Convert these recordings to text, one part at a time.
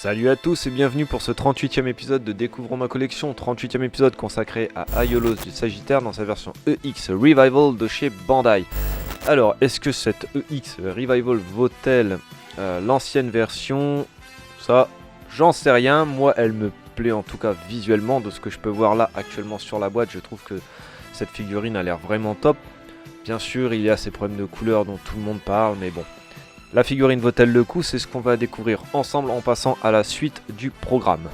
Salut à tous et bienvenue pour ce 38e épisode de Découvrons ma collection, 38e épisode consacré à Aiolos du Sagittaire dans sa version EX Revival de chez Bandai. Alors, est-ce que cette EX Revival vaut-elle l'ancienne version? Ça, j'en sais rien, moi elle me plaît en tout cas visuellement, de ce que je peux voir là actuellement sur la boîte, je trouve que cette figurine a l'air vraiment top. Bien sûr, il y a ces problèmes de couleur dont tout le monde parle, mais bon. La figurine vaut-elle le coup? C'est ce qu'on va découvrir ensemble en passant à la suite du programme.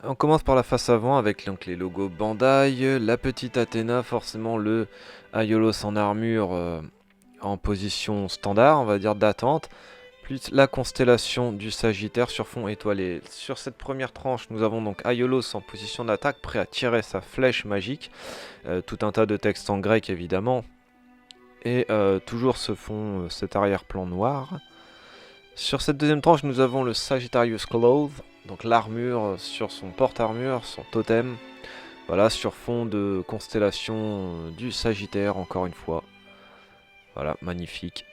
On commence par la face avant avec donc les logos Bandai, la petite Athéna, forcément le Aiolos en armure en position standard, on va dire d'attente, plus la constellation du Sagittaire sur fond étoilé. Sur cette première tranche, nous avons donc Aiolos en position d'attaque, prêt à tirer sa flèche magique. Tout un tas de textes en grec évidemment. Et toujours ce fond, cet arrière-plan noir. Sur cette deuxième tranche, nous avons le Sagittarius Cloth, donc l'armure sur son porte-armure, son totem. Voilà, sur fond de constellation du Sagittaire, encore une fois. Voilà, magnifique.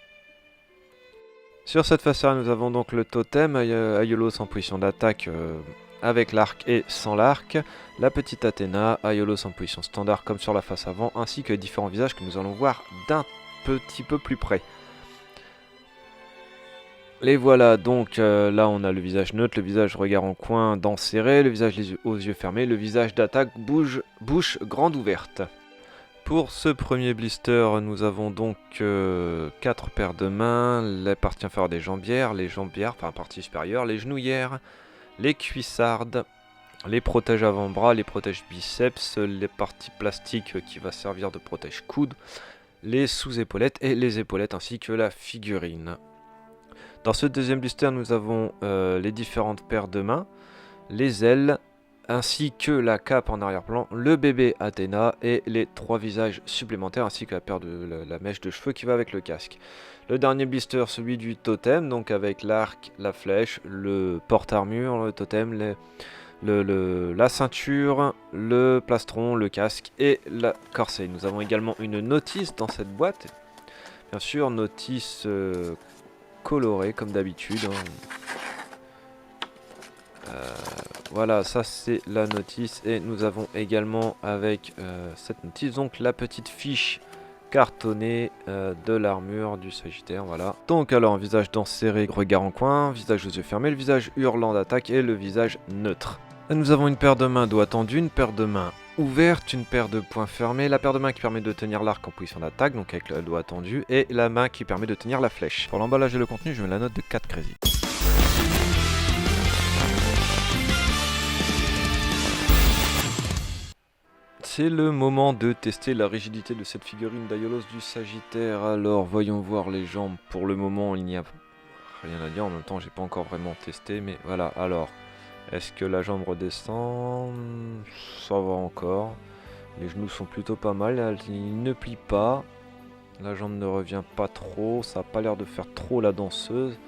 Sur cette face arrière, nous avons donc le totem, Aiolos en position d'attaque avec l'arc et sans l'arc, la petite Athéna, Aiolos en position standard comme sur la face avant, ainsi que différents visages que nous allons voir d'un petit peu plus près. Les voilà donc, là on a le visage neutre, le visage regard en coin, dents serrées, le visage aux yeux fermés, le visage d'attaque, bouche grande ouverte. Pour ce premier blister, nous avons donc 4 paires de mains, la partie inférieure des jambières, enfin la partie supérieure, les genouillères, les cuissardes, les protèges avant-bras, les protèges biceps, les parties plastiques qui va servir de protège coude, les sous-épaulettes et les épaulettes ainsi que la figurine. Dans ce deuxième blister, nous avons les différentes paires de mains, les ailes, ainsi que la cape en arrière-plan, le bébé Athéna et les 3 visages supplémentaires ainsi que la paire de la mèche de cheveux qui va avec le casque. Le dernier blister, celui du totem, donc avec l'arc, la flèche, le porte-armure, le totem, la ceinture, le plastron, le casque et la corset. Nous avons également une notice dans cette boîte, bien sûr, notice colorée comme d'habitude. Voilà, ça c'est la notice et nous avons également avec cette notice donc la petite fiche cartonnée de l'armure du Sagittaire, voilà. Donc alors, visage dents serrées, regard en coin, visage aux yeux fermés, le visage hurlant d'attaque et le visage neutre. Et nous avons une paire de mains doigt tendu, une paire de mains ouverte, une paire de poings fermés, la paire de mains qui permet de tenir l'arc en position d'attaque, donc avec le doigt tendu, et la main qui permet de tenir la flèche. Pour l'emballage et le contenu, je mets la note de 4 crédits. C'est le moment de tester la rigidité de cette figurine d'Aiolos du Sagittaire. Alors voyons voir les jambes. Pour le moment il n'y a rien à dire, en même temps j'ai pas encore vraiment testé, mais voilà. Alors, est-ce que la jambe redescend? Ça va encore. Les genoux sont plutôt pas mal, ils ne plient pas. La jambe ne revient pas trop, ça n'a pas l'air de faire trop la danseuse.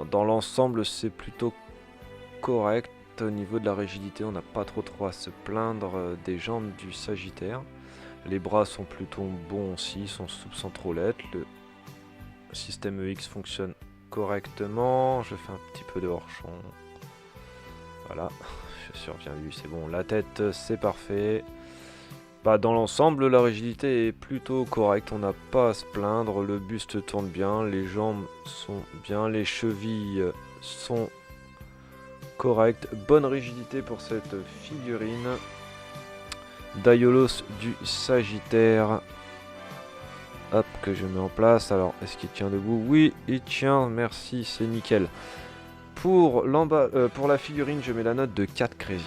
Dans l'ensemble c'est plutôt correct. Au niveau de la rigidité, on n'a pas trop à se plaindre des jambes du Sagittaire. Les bras sont plutôt bons aussi, sont sans trop l'être. Le système EX fonctionne correctement. Je fais un petit peu de hors-champ. Voilà, je surviens lui, c'est bon. La tête, c'est parfait. Dans l'ensemble, la rigidité est plutôt correcte. On n'a pas à se plaindre. Le buste tourne bien, les jambes sont bien, les chevilles sont correct, bonne rigidité pour cette figurine d'Aiolos du Sagittaire. Hop, que je mets en place. Alors, est-ce qu'il tient debout? Oui, il tient, merci, c'est nickel. Pour la figurine, je mets la note de 4 crédits.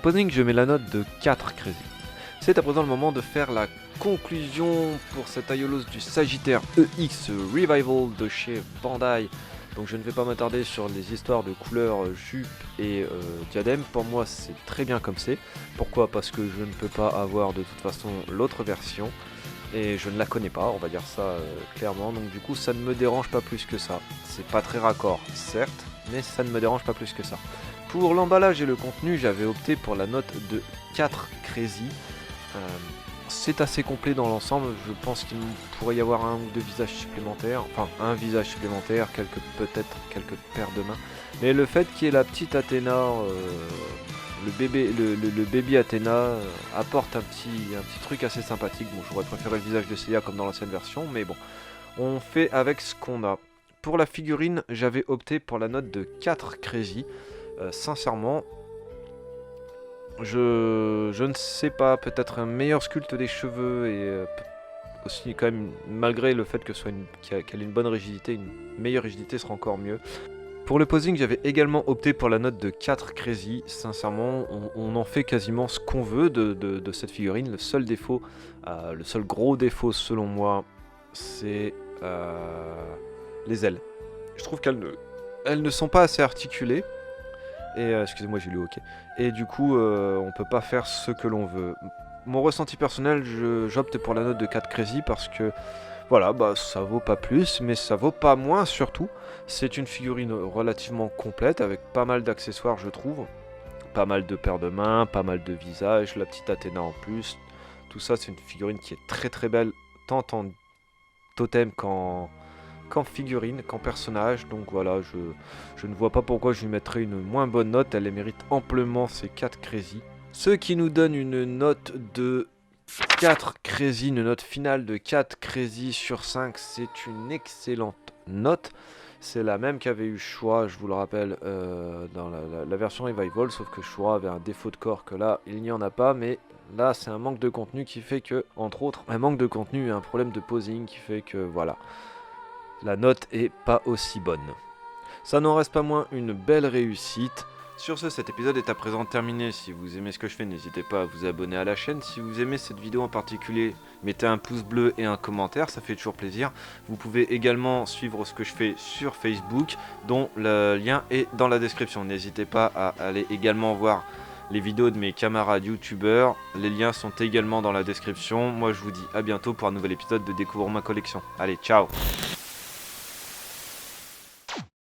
posing, je mets la note de 4 Crazy. C'est à présent le moment de faire la conclusion pour cet Aiolos du Sagittaire EX Revival de chez Bandai. Donc je ne vais pas m'attarder sur les histoires de couleurs jupe et diadème. Pour moi c'est très bien comme c'est. Pourquoi? Parce que je ne peux pas avoir de toute façon l'autre version. Et je ne la connais pas, on va dire ça clairement. Donc du coup ça ne me dérange pas plus que ça. C'est pas très raccord, certes, mais ça ne me dérange pas plus que ça. Pour l'emballage et le contenu, j'avais opté pour la note de 4 Crazy. C'est assez complet dans l'ensemble, je pense qu'il pourrait y avoir un ou deux visages supplémentaires, enfin un visage supplémentaire, peut-être quelques paires de mains. Mais le fait qu'il y ait la petite Athéna, le baby Athéna apporte un petit truc assez sympathique. Bon, j'aurais préféré le visage de Seiya comme dans l'ancienne version, mais bon, on fait avec ce qu'on a. Pour la figurine, j'avais opté pour la note de 4 Crazy. Sincèrement, je ne sais pas, peut-être un meilleur sculpte des cheveux et aussi quand même, malgré le fait que qu'elle ait une bonne rigidité, une meilleure rigidité sera encore mieux. Pour le posing, j'avais également opté pour la note de 4 Crazy. Sincèrement, on en fait quasiment ce qu'on veut de cette figurine. Le seul défaut, le seul gros défaut selon moi, c'est les ailes. Je trouve qu'elles ne sont pas assez articulées. Et excusez-moi, j'ai lu OK. Et du coup, on peut pas faire ce que l'on veut. Mon ressenti personnel, j'opte pour la note de 4 Crazy parce que voilà, bah ça vaut pas plus, mais ça vaut pas moins surtout. C'est une figurine relativement complète avec pas mal d'accessoires, je trouve. Pas mal de paires de mains, pas mal de visages, la petite Athéna en plus. Tout ça, c'est une figurine qui est très très belle, tant en totem qu'en figurine, qu'en personnage. Donc voilà, je ne vois pas pourquoi je lui mettrais une moins bonne note. Elle les mérite amplement, ces 4 Crazy. Ce qui nous donne une note de 4 Crazy, une note finale de 4 Crazy sur 5. C'est une excellente note. C'est la même qu'avait eu Shura, je vous le rappelle, dans la version Revival, sauf que Shura avait un défaut de corps que là, il n'y en a pas, mais là, c'est un manque de contenu qui fait que, entre autres, un manque de contenu et un problème de posing qui fait que, voilà, la note est pas aussi bonne. Ça n'en reste pas moins une belle réussite. Sur ce, cet épisode est à présent terminé. Si vous aimez ce que je fais, n'hésitez pas à vous abonner à la chaîne. Si vous aimez cette vidéo en particulier, mettez un pouce bleu et un commentaire, ça fait toujours plaisir. Vous pouvez également suivre ce que je fais sur Facebook, dont le lien est dans la description. N'hésitez pas à aller également voir les vidéos de mes camarades youtubeurs. Les liens sont également dans la description. Moi, je vous dis à bientôt pour un nouvel épisode de Découvre ma collection. Allez, ciao!